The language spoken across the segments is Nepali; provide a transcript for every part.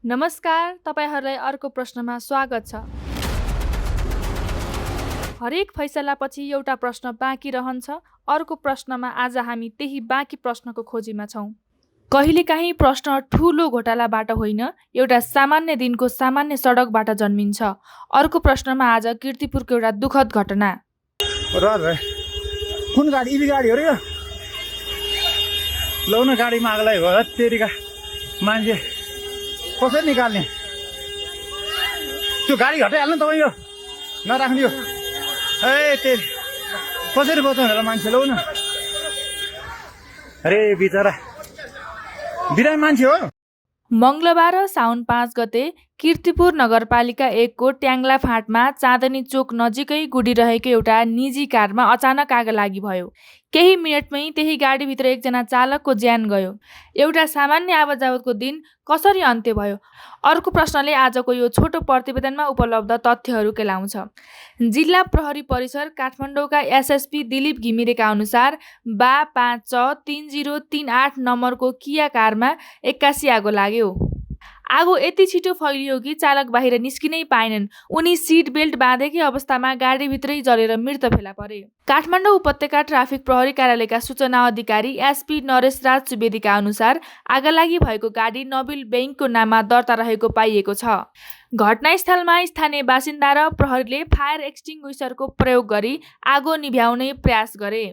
नमस्कार, तपाईहरुलाई अर्को प्रश्नमा स्वागत छ। हरेक फैसलापछि एउटा प्रश्न बाँकी रहन्छ। अर्को प्रश्नमा आज हामी त्यही बाँकी प्रश्नको खोजीमा छौं। कहिलेकाहीँ प्रश्न ठूलो घोटालाबाट होइन, एउटा सामान्य दिनको सामान्य सडकबाट जन्मिन्छ। अर्को प्रश्नमा आज कीर्तिपुरको एउटा दुखद घटना। कुन गाडी इभी गाडी हो र यो? लौ न गाडीमा आग लाग्यो होला तेरिका मान्छे कसरी निकाल्ने? त्यो गाडी हटाइहाल्नु तपाईँ यो नराख्ने यो। ए तेरि कसरी बचाउने होला मान्छे? लौ न। अरे बिचरा बिरामी मान्छे हो। मंगलबार साउन 5 गते कीर्तिपुर नगरपालिका 1 को ट्याङ्ला फाँटमा चाँदनी चोक नजिकै गुडिरहेको एउटा निजी कारमा अचानक आग लागि भयो। केही मिनटमै त्यही गाडीभित्र एकजना चालकको ज्यान गयो। एउटा सामान्य आवतजावतको दिन कसरी अन्त्य भयो? अर्को प्रश्नले आजको यो छोटो प्रतिवेदनमा उपलब्ध तथ्यहरू केलाउँछ। जिल्ला प्रहरी परिसर काठमाडौँका एसएसपी दिलीप घिमिरेका अनुसार बा 5-3038 नम्बरको किया कारमा 81 आगो लाग्यो। आगो यति छिटो फैलियो कि चालक बाहिर निस्किनै पाएनन्। उनी सिट बेल्ट बाँधेकै अवस्थामा गाडीभित्रै जलेर मृत फेला परे। काठमाडौँ उपत्यका ट्राफिक प्रहरी कार्यालयका सूचना अधिकारी एसपी नरेशराज सुवेदीका अनुसार आगलागी भएको गाडी नबिल बैंकको नाममा दर्ता रहेको पाइएको छ। घटनास्थलमा स्थानीय बासिन्दा र प्रहरीले फायर एक्सटिङ्ग्विसरको प्रयोग गरी आगो निभ्याउने प्रयास गरे।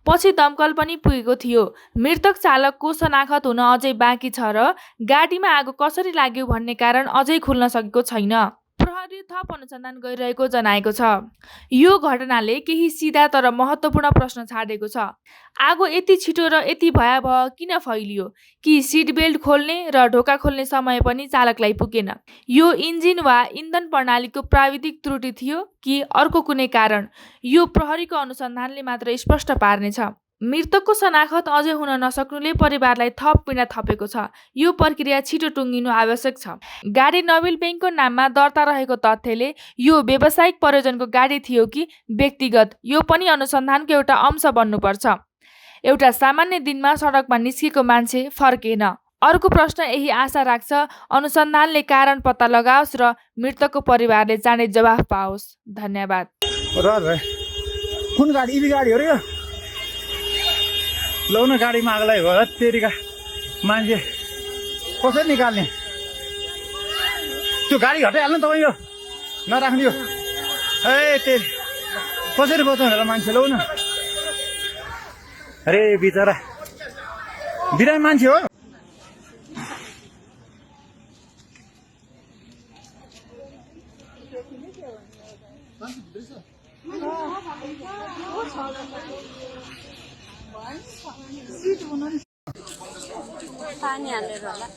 पछि दमकल पनि पुगेको थियो। मृतक चालकको शनाखत हुन अझै बाँकी छ र गाडीमा आगो कसरी लाग्यो भन्ने कारण अझै खुल्न सकेको छैन। प्रहरीले थप अनुसन्धान गरिरहेको जनाएको छ। यो घटनाले केही सिधा तर महत्त्वपूर्ण प्रश्न छाडेको छ। आगो यति छिटो र यति भयावह किन फैलियो? कि सिट बेल्ट खोल्ने र ढोका खोल्ने समय पनि चालकलाई पुगेन? यो इन्जिन वा इन्धन प्रणालीको प्राविधिक त्रुटि थियो कि अर्को कुनै कारण? यो प्रहरीको अनुसन्धानले मात्र स्पष्ट पार्नेछ। मृतकको शनाखत अझै हुन नसक्नुले परिवारलाई थप पीडा थपेको छ। यो प्रक्रिया छिटो टुङ्गिनु आवश्यक छ। गाडी नबिल बैंकको नाममा दर्ता रहेको तथ्यले यो व्यावसायिक प्रयोजनको गाडी थियो कि व्यक्तिगत, यो पनि अनुसन्धानको एउटा अंश बन्नुपर्छ। एउटा सामान्य दिनमा सडकमा निस्केको मान्छे फर्केन। अर्को प्रश्न यही आशा राख्छ अनुसन्धानले कारण पत्ता लगाओस् र मृतकको परिवारले चाँडै जवाफ पाओस्। धन्यवाद। कुन गाडी इभी गाडी हो र यो? लौ न गाडीमा आग लाग्यो होला तेरिका मान्छे कसरी निकाल्ने? त्यो गाडी हटाइहाल्नु तपाईँ यो नराख्ने यो। ए तेरि कसरी बचाउने होला मान्छे? लौ न। अरे बिचरा बिरामी मान्छे हो। पानी हालेर होला।